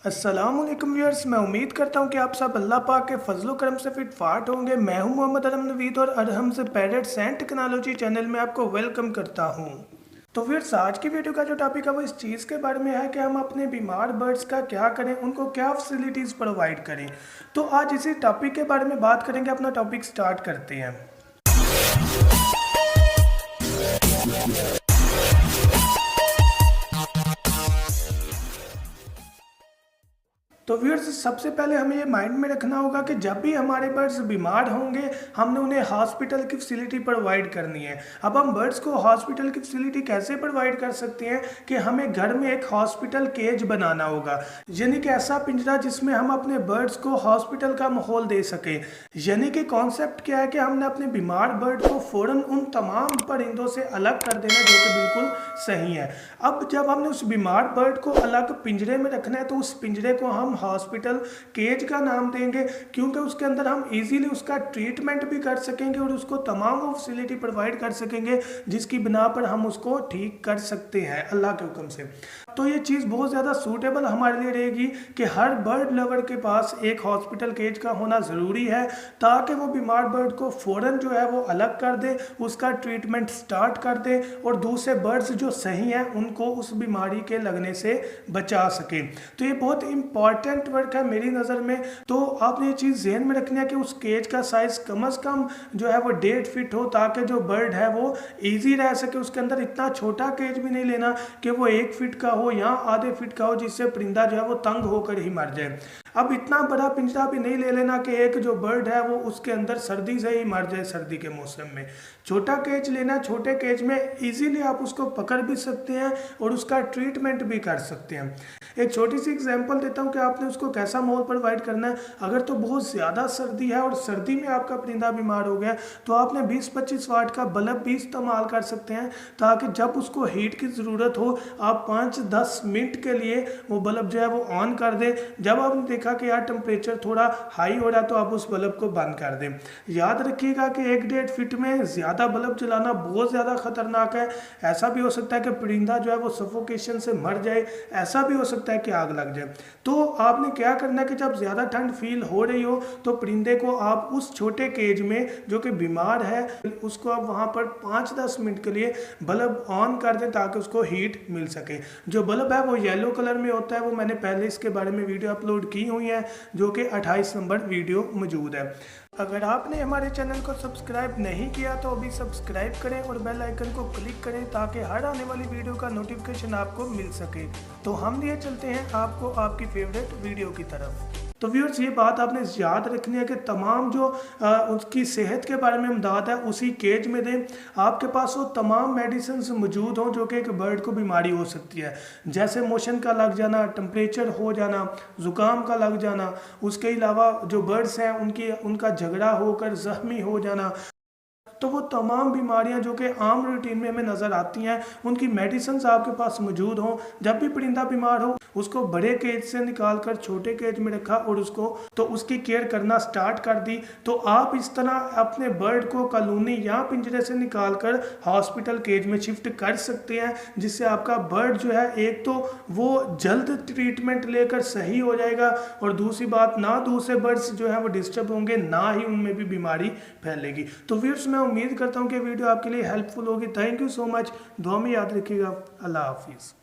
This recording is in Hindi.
अस्सलामुअलैकुम व्यूअर्स, मैं उम्मीद करता हूं कि आप सब अल्लाह पाक के फजलो करम से फिट फाट होंगे। मैं हूं मोहम्मद अरम नवीद और अरहम से पैरेट्स एंड टेक्नोलॉजी चैनल में आपको वेलकम करता हूं। तो व्यूअर्स, आज की वीडियो का जो टॉपिक है वो इस चीज़ के बारे में है कि हम अपने बीमार बर्ड्स का क्या करें, उनको क्या फैसिलिटीज़ प्रोवाइड करें। तो आज इसी टॉपिक के बारे में बात करेंगे। अपना टॉपिक स्टार्ट करते हैं। तो व्यूअर्स, सबसे पहले हमें ये माइंड में रखना होगा कि जब भी हमारे बर्ड्स बीमार होंगे हमने उन्हें हॉस्पिटल की फैसिलिटी प्रोवाइड करनी है। अब हम बर्ड्स को हॉस्पिटल की फैसिलिटी कैसे प्रोवाइड कर सकते हैं कि हमें घर में एक हॉस्पिटल केज बनाना होगा, यानी कि ऐसा पिंजरा जिसमें हम अपने बर्ड्स को हॉस्पिटल का माहौल दे सकें। यानी कि कॉन्सेप्ट क्या है कि हमने अपने बीमार बर्ड को फ़ौरन उन तमाम परिंदों से अलग कर देना जो कि बिल्कुल सही है। अब जब हमने उस बीमार बर्ड को अलग पिंजरे में रखना है तो उस पिंजरे को हम हॉस्पिटल केज का नाम देंगे, क्योंकि उसके अंदर हम इजीली उसका ट्रीटमेंट भी कर सकेंगे और उसको तमाम वो फैसिलिटी प्रोवाइड कर सकेंगे जिसकी बिना पर हम उसको ठीक कर सकते हैं अल्लाह के हुक्म से। तो ये चीज़ बहुत ज़्यादा सूटेबल हमारे लिए रहेगी कि हर बर्ड लवर के पास एक हॉस्पिटल केज का होना ज़रूरी है, ताकि वो बीमार बर्ड को फ़ौरन जो है वो अलग कर दे, उसका ट्रीटमेंट स्टार्ट कर दे और दूसरे बर्ड्स जो सही हैं उनको उस बीमारी के लगने से बचा सके। तो ये बहुत इंपॉर्टेंट वर्क है मेरी नज़र में। तो आपने ये चीज़ ज़हन में रखनी है कि उस केज का साइज़ कम से कम जो है वो 1.5 फीट हो, ताकि जो बर्ड है वो ईजी रह सके। उसके अंदर इतना छोटा केज भी नहीं लेना कि वो 1 फीट का हो या आधे फीट का हो, जिससे परिंदा जो है वो तंग होकर ही मर जाए। अब इतना बड़ा पिंजरा भी नहीं ले लेना कि एक जो बर्ड है वो उसके अंदर सर्दी से ही मर जाए सर्दी के मौसम में। छोटा केज लेना, छोटे केज में इजीली आप उसको पकड़ भी सकते हैं और उसका ट्रीटमेंट भी कर सकते हैं। एक छोटी सी एग्जांपल देता हूं कि आपने उसको कैसा माहौल प्रोवाइड करना है। अगर तो बहुत ज़्यादा सर्दी है और सर्दी में आपका परिंदा बीमार हो गया तो आपने 20-25 वाट का बल्ब भी इस्तेमाल कर सकते हैं, ताकि जब उसको हीट की ज़रूरत हो आप 5-10 मिनट के लिए वो बल्ब जो है वो ऑन कर दें। जब आपने देखा कि यार टेम्परेचर थोड़ा हाई हो रहा है तो आप उस बल्ब को बंद कर दें। याद रखिएगा कि 1-1.5 फीट में ज़्यादा बल्ब जलाना बहुत ज़्यादा खतरनाक है। ऐसा भी हो सकता है कि परिंदा जो है वो सफोकेशन से मर जाए, ऐसा भी हो सकता है कि आग लग जाए। तो आपने क्या करना है कि जब ज़्यादा ठंड फील हो रही हो तो परिंदे को आप उस छोटे केज में जो कि बीमार है उसको आप वहाँ पर 5-10 मिनट के लिए बल्ब ऑन कर दें, ताकि उसको हीट मिल सके। जो बल्ब है वो येलो कलर में होता है, वो मैंने पहले इसके बारे में वीडियो अपलोड की हुई है जो कि 28 नंबर वीडियो मौजूद है। अगर आपने हमारे चैनल को सब्सक्राइब नहीं किया तो अभी सब्सक्राइब करें और बेल आइकन को क्लिक करें, ताकि हर आने वाली वीडियो का नोटिफिकेशन आपको मिल सके। तो हम लिए चलते हैं आपको आपकी फेवरेट वीडियो की तरफ। तो व्यूअर्स, ये बात आपने याद रखनी है कि तमाम जो उसकी सेहत के बारे में इमदाद है उसी केज में दें। आपके पास वो तमाम मेडिसिन मौजूद हों जो कि एक बर्ड को बीमारी हो सकती है, जैसे मोशन का लग जाना, टेम्परेचर हो जाना, ज़ुकाम का लग जाना। उसके अलावा जो बर्ड्स हैं उनका झगड़ा होकर ज़ख्मी हो जाना। तो वो तमाम बीमारियां जो कि आम रूटीन में हमें नज़र आती हैं उनकी मेडिसिन आपके पास मौजूद हों। जब भी परिंदा बीमार हो उसको बड़े केज से निकाल कर छोटे केज में रखा और उसकी केयर करना स्टार्ट कर दी। तो आप इस तरह अपने बर्ड को कॉलोनी या पिंजरे से निकाल कर हॉस्पिटल केज में शिफ्ट कर सकते हैं, जिससे आपका बर्ड जो है एक तो वो जल्द ट्रीटमेंट लेकर सही हो जाएगा और दूसरी बात ना दूसरे बर्ड्स जो है वो डिस्टर्ब होंगे, ना ही उनमें भी बीमारी फैलेगी। तो व्यूअर्स, मैं उम्मीद करता हूं कि वीडियो आपके लिए हेल्पफुल होगी। Thank you so much. दुआ में याद रखिएगा। अल्लाह हाफिज़।